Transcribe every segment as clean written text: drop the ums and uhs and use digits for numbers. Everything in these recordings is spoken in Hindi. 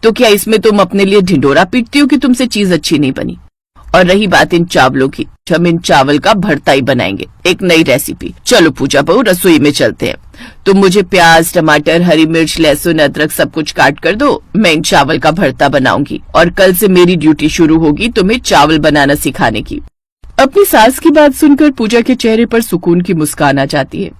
तो क्या इसमें तुम अपने लिए ढिंडोरा पीटती हो कि तुमसे चीज अच्छी नहीं बनी? और रही बात इन चावलों की, हम इन चावल का भरता ही बनाएंगे, एक नई रेसिपी। चलो पूजा बहू, रसोई में चलते हैं। तुम मुझे प्याज, टमाटर, हरी मिर्च, लहसुन, अदरक सब कुछ काट कर दो। मैं इन चावल का भरता बनाऊंगी और कल से मेरी ड्यूटी शुरू होगी तुम्हें चावल बनाना सिखाने की। अपनी सास की बात सुनकर पूजा के चेहरे पर सुकून की मुस्कान आ जाती है।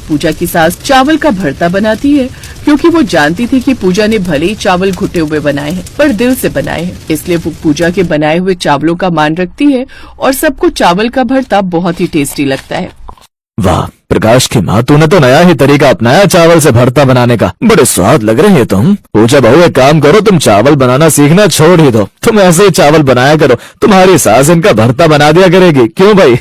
पूजा की सास चावल का भरता बनाती है क्योंकि वो जानती थी कि पूजा ने भले ही चावल घुटे हुए बनाए हैं पर दिल से बनाए हैं, इसलिए वो पूजा के बनाए हुए चावलों का मान रखती है और सबको चावल का भरता बहुत ही टेस्टी लगता है। वाह प्रकाश की माँ, तूने तो नया ही तरीका अपनाया चावल से भरता बनाने का। बड़े स्वाद लग रहे हैं तुम। पूजा बहू एक काम करो, तुम चावल बनाना सीखना छोड़ ही दो। तुम ऐसे ही चावल बनाया करो, तुम्हारी सास इनका भरता बना दिया करेगी। क्यों भाई?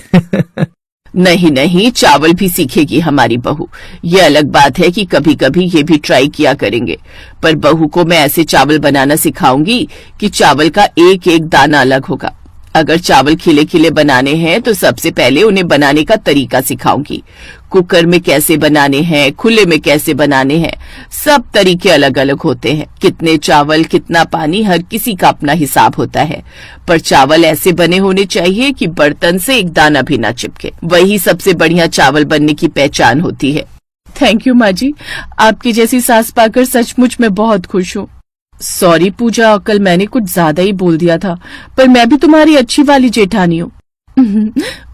नहीं नहीं, चावल भी सीखेगी हमारी बहू। ये अलग बात है कि कभी कभी ये भी ट्राई किया करेंगे, पर बहू को मैं ऐसे चावल बनाना सिखाऊंगी कि चावल का एक एक दाना अलग होगा। अगर चावल खिले खिले बनाने हैं तो सबसे पहले उन्हें बनाने का तरीका सिखाऊंगी। कुकर में कैसे बनाने हैं, खुले में कैसे बनाने हैं, सब तरीके अलग अलग होते हैं। कितने चावल, कितना पानी, हर किसी का अपना हिसाब होता है, पर चावल ऐसे बने होने चाहिए कि बर्तन से एक दाना भी ना चिपके। वही सबसे बढ़िया चावल बनने की पहचान होती है। थैंक यू माँ जी, आपकी जैसी सास पाकर सचमुच मैं बहुत खुश हूँ। सॉरी पूजा, कल मैंने कुछ ज्यादा ही बोल दिया था, पर मैं भी तुम्हारी अच्छी वाली जेठानी हूँ।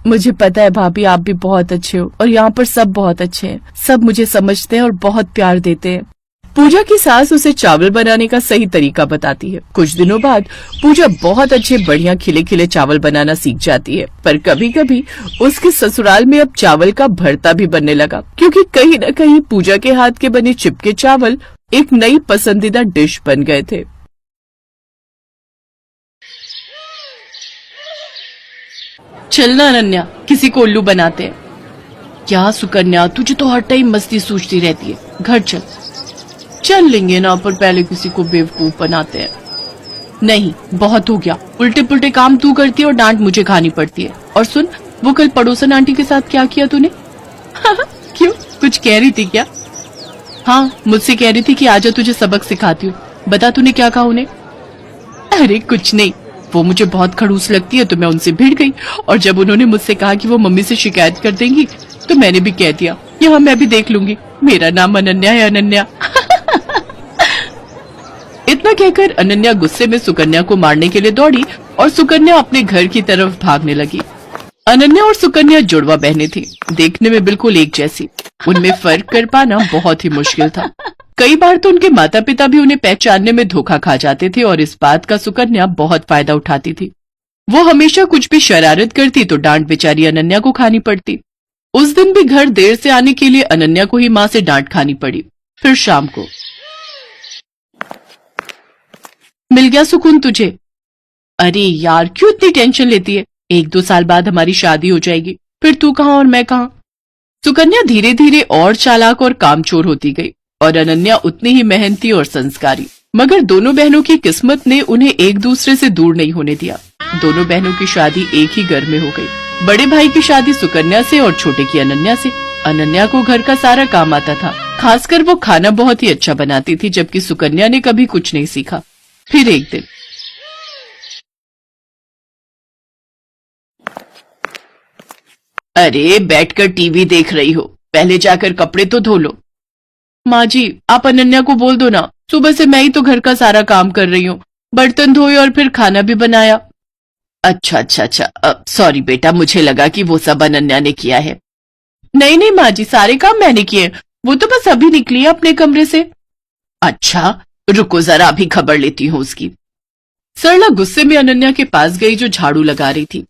मुझे पता है भाभी, आप भी बहुत अच्छे हो और यहाँ पर सब बहुत अच्छे हैं। सब मुझे समझते हैं और बहुत प्यार देते हैं। पूजा की सास उसे चावल बनाने का सही तरीका बताती है। कुछ दिनों बाद पूजा बहुत अच्छे बढ़िया खिले खिले चावल बनाना सीख जाती है, पर कभी कभी उसके ससुराल में अब चावल का भरता भी बनने लगा, क्योंकि कहीं न कहीं पूजा के हाथ के बने चिपके चावल एक नई पसंदीदा डिश बन गए थे। चलना अनन्या, किसी को उल्लू बनाते हैं। क्या सुकन्या, तुझे तो हर टाइम मस्ती सूझती रहती है। घर चल। चल लेंगे ना, पर पहले किसी को बेवकूफ बनाते हैं। नहीं, बहुत हो गया। उल्टे पुल्टे काम तू करती है और डांट मुझे खानी पड़ती है। और सुन, वो कल पड़ोसन आंटी के साथ क्या किया तूने? क्यों, कुछ कह रही थी क्या? हाँ, मुझसे कह रही थी कि आजा तुझे सबक सिखाती हूँ। बता तूने क्या कहा उन्हें? अरे कुछ नहीं, वो मुझे बहुत खड़ूस लगती है तो मैं उनसे भिड़ गई, और जब उन्होंने मुझसे कहा कि वो मम्मी से शिकायत कर देंगी तो मैंने भी कह दिया, यहाँ मैं भी देख लूंगी, मेरा नाम अनन्या है, अनन्या। इतना कहकर अनन्या गुस्से में सुकन्या को मारने के लिए दौड़ी और सुकन्या अपने घर की तरफ भागने लगी। अनन्या और सुकन्या जुड़वा बहनें थीं, देखने में बिल्कुल एक जैसी। उनमें फर्क कर पाना बहुत ही मुश्किल था। कई बार तो उनके माता पिता भी उन्हें पहचानने में धोखा खा जाते थे और इस बात का सुकन्या बहुत फायदा उठाती थी। वो हमेशा कुछ भी शरारत करती तो डांट बेचारी अनन्या को खानी पड़ती। उस दिन भी घर देर से आने के लिए अनन्या को ही माँ से डांट खानी पड़ी। फिर शाम को, मिल गया सुकून तुझे? अरे यार, क्यों इतनी टेंशन लेती है? 1-2 साल बाद हमारी शादी हो जाएगी, फिर तू कहाँ और मैं कहाँ। सुकन्या धीरे धीरे और चालाक और कामचोर होती गई और अनन्या उतनी ही मेहनती और संस्कारी। मगर दोनों बहनों की किस्मत ने उन्हें एक दूसरे से दूर नहीं होने दिया। दोनों बहनों की शादी एक ही घर में हो गई। बड़े भाई की शादी सुकन्या से और छोटे की अनन्या से। अनन्या को घर का सारा काम आता था, खासकर वो खाना बहुत ही अच्छा बनाती थी, जबकि सुकन्या ने कभी कुछ नहीं सीखा। फिर एक दिन, अरे बैठकर टीवी देख रही हो, पहले जाकर कपड़े तो धो लो। माँ जी, आप अनन्या को बोल दो ना, सुबह से मैं ही तो घर का सारा काम कर रही हूँ, बर्तन धोए और फिर खाना भी बनाया। अच्छा, सॉरी बेटा, मुझे लगा कि वो सब अनन्या ने किया है। नहीं नहीं माँ जी, सारे काम मैंने किए, वो तो बस अभी निकली है अपने कमरे से। अच्छा, रुको जरा, अभी खबर लेती हूँ उसकी। सरला गुस्से में अनन्या के पास गई जो झाड़ू लगा रही थी।